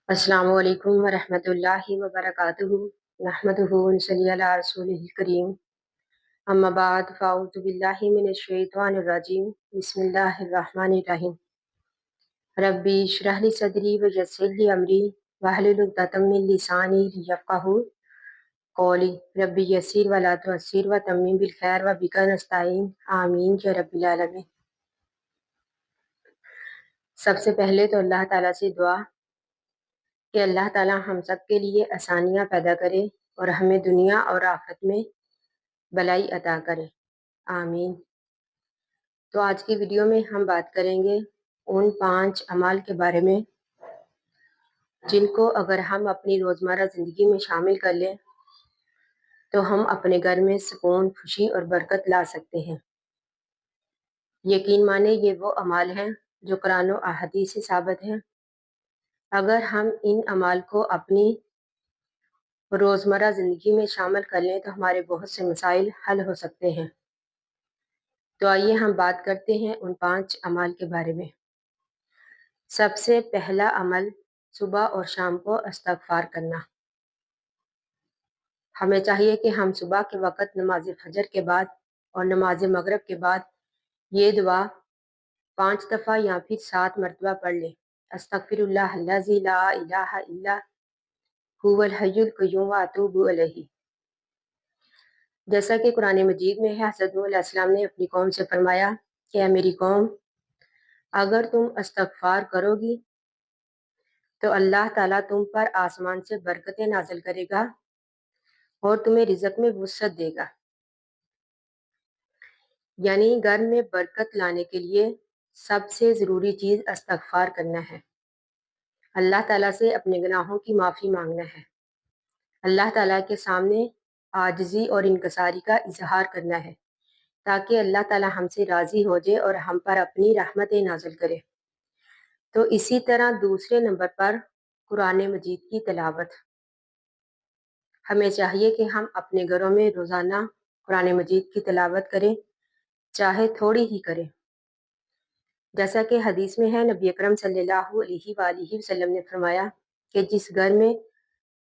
अस्सलामु अलैकुम वरहमतुल्लाहि वबरकातुहू नहमदुहू व नसल्ली अला रसूलिहिल करीम अम्मा बाद फ़अऊज़ु बिल्लाहि मिनश शैतानिर रजीम बिस्मिल्लाहिर रहमानिर रहीम रब्बी इश्रह ली सदरी व यस्सिर ली अमरी वहलुल उक़दतम मिन लिसानी लियफ़क़हू क़ौली रब्बी यस्सिर व ला तुअस्सिर व तम्मिम बिल खैर व बिका नस्तईन आमीन या रब्बिल आलमीन। सबसे पहले तो अल्लाह ताला से दुआ कि अल्लाह ताला हम सब के लिए आसानियाँ पैदा करे और हमें दुनिया और आखिरत में भलाई अता करे, आमीन। तो आज की वीडियो में हम बात करेंगे उन 5 अमाल के बारे में जिनको अगर हम अपनी रोज़मर्रा ज़िंदगी में शामिल कर लें तो हम अपने घर में सुकून, खुशी और बरकत ला सकते हैं। यकीन माने ये वो अमाल हैं जो कुरान और अहादीस से साबित हैं। अगर हम इन अमाल को अपनी रोज़मर्रा ज़िंदगी में शामिल कर लें तो हमारे बहुत से मसाइल हल हो सकते हैं। तो आइए हम बात करते हैं उन 5 अमाल के बारे में। सबसे पहला अमल सुबह और शाम को इस्तिग़फ़ार करना। हमें चाहिए कि हम सुबह के वक़्त नमाज फजर के बाद और नमाज मगरिब के बाद ये दुआ 5 दफ़ा या फिर 7 मरतबा पढ़ लें। अस्तग़फ़िरुल्लाह अल्लज़ी ला इलाहा इल्ला हुवल हय्युल क़य्यूम व अतूबु इलैहि। जैसा कि कुरान मजीद में है, हज़रत नूह अलैहिस्सलाम ने अपनी कौम से फरमाया कि ऐ मेरी कौम, अगर तुम इस्तिग़फ़ार करोगी तो अल्लाह ताला तुम पर आसमान से बरकतें नाज़िल करेगा और तुम्हें रिज़्क़ में वुसअत देगा। यानी घर में बरकत लाने के लिए सबसे ज़रूरी चीज़ इस्तिग़फ़ार करना है। अल्लाह ताला से अपने गुनाहों की माफ़ी मांगना है। अल्लाह ताला के सामने आजिज़ी और इनकिसारी का इज़हार करना है ताकि अल्लाह ताला हमसे राज़ी हो जाए और हम पर अपनी रहमतें नाज़िल करे। तो इसी तरह दूसरे नंबर पर कुरान मजीद की तिलावत। हमें चाहिए कि हम अपने घरों में रोज़ाना कुरान मजीद की तिलावत करें, चाहे थोड़ी ही करें। जैसा कि हदीस में है, नबी अकरम सल्लल्लाहु अलैहि वसल्लम ने फरमाया कि जिस घर में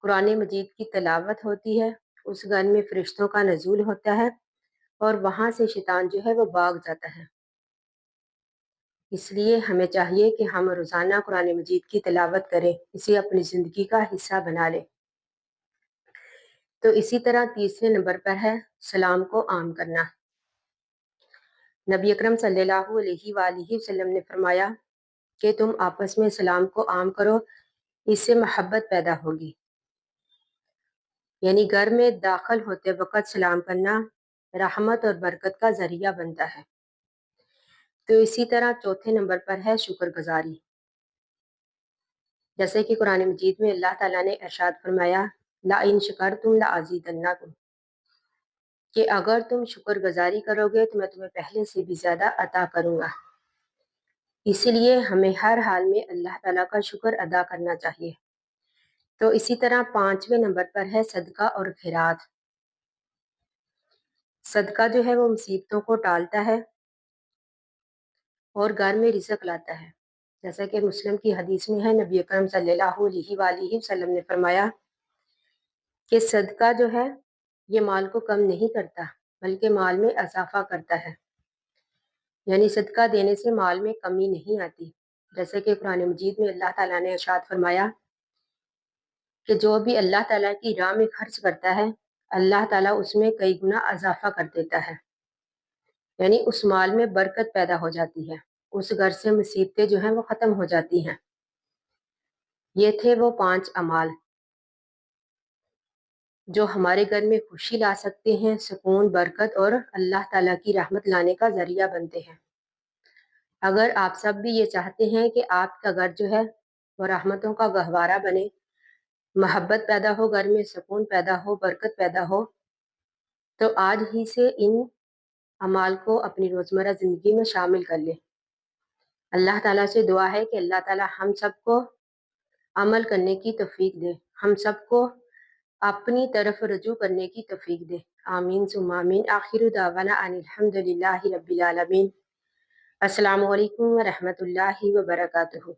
कुरान मजीद की तिलावत होती है उस घर में फ़रिश्तों का नज़ूल होता है और वहाँ से शैतान जो है वो भाग जाता है। इसलिए हमें चाहिए कि हम रोज़ाना कुरान मजीद की तिलावत करें, इसे अपनी ज़िंदगी का हिस्सा बना लें। तो इसी तरह तीसरे नंबर पर है सलाम को आम करना। नबी अकरम सल्लल्लाहु अलैहि वसल्लम ने फरमाया कि तुम आपस में सलाम को आम करो, इससे मोहब्बत पैदा होगी। यानी घर में दाखिल होते वक़्त सलाम करना रहमत और बरकत का ज़रिया बनता है। तो इसी तरह चौथे नंबर पर है शुक्रगुज़ारी। जैसे कि कुरान मजीद में अल्लाह ताला ने इरशाद फरमाया, ला इन शकरतुम ला अज़ीदन्नकुम, कि अगर तुम शुक्रगुज़ारी करोगे तो मैं तुम्हें पहले से भी ज़्यादा अता करूँगा। इसलिए हमें हर हाल में अल्लाह ताला का शुक्र अदा करना चाहिए। तो इसी तरह 5वें नंबर पर है सदका और खैरात। सदका जो है वो मुसीबतों को टालता है और घर में रिज़्क़ लाता है। जैसा कि मुस्लिम की हदीस में है, नबी अकरम सल्लल्लाहु अलैहि वसल्लम ने फरमाया कि सदका जो है ये माल को कम नहीं करता बल्कि माल में इजाफा करता है। यानी सदका देने से माल में कमी नहीं आती। जैसे कि कुरान मजीद में अल्लाह ताला ने इरशाद फरमाया कि जो भी अल्लाह ताला की राह में खर्च करता है अल्लाह ताला उसमें कई गुना इजाफा कर देता है। यानी उस माल में बरकत पैदा हो जाती है, उस घर से मुसीबतें जो हैं वो ख़त्म हो जाती हैं। ये थे वो 5 अमाल जो हमारे घर में खुशी ला सकते हैं, सुकून, बरकत और अल्लाह ताला की रहमत लाने का ज़रिया बनते हैं। अगर आप सब भी ये चाहते हैं कि आपका घर जो है वो रहमतों का गहवारा बने, मोहब्बत पैदा हो, घर में सुकून पैदा हो, बरकत पैदा हो, तो आज ही से इन अमाल को अपनी रोज़मर्रा ज़िंदगी में शामिल कर लें। अल्लाह ताला से दुआ है कि अल्लाह ताला हम सबको अमल करने की तौफीक दे, हम सबको अपनी तरफ रुजू करने की तौफीक दे। आमीन सुम्मा आमीन। आखिर दावाना अनिल हम्दुलिल्लाहि रब्बिल आलमीन। अस्सलामु अलैकुम व रहमतुल्लाहि व बरकातुहू।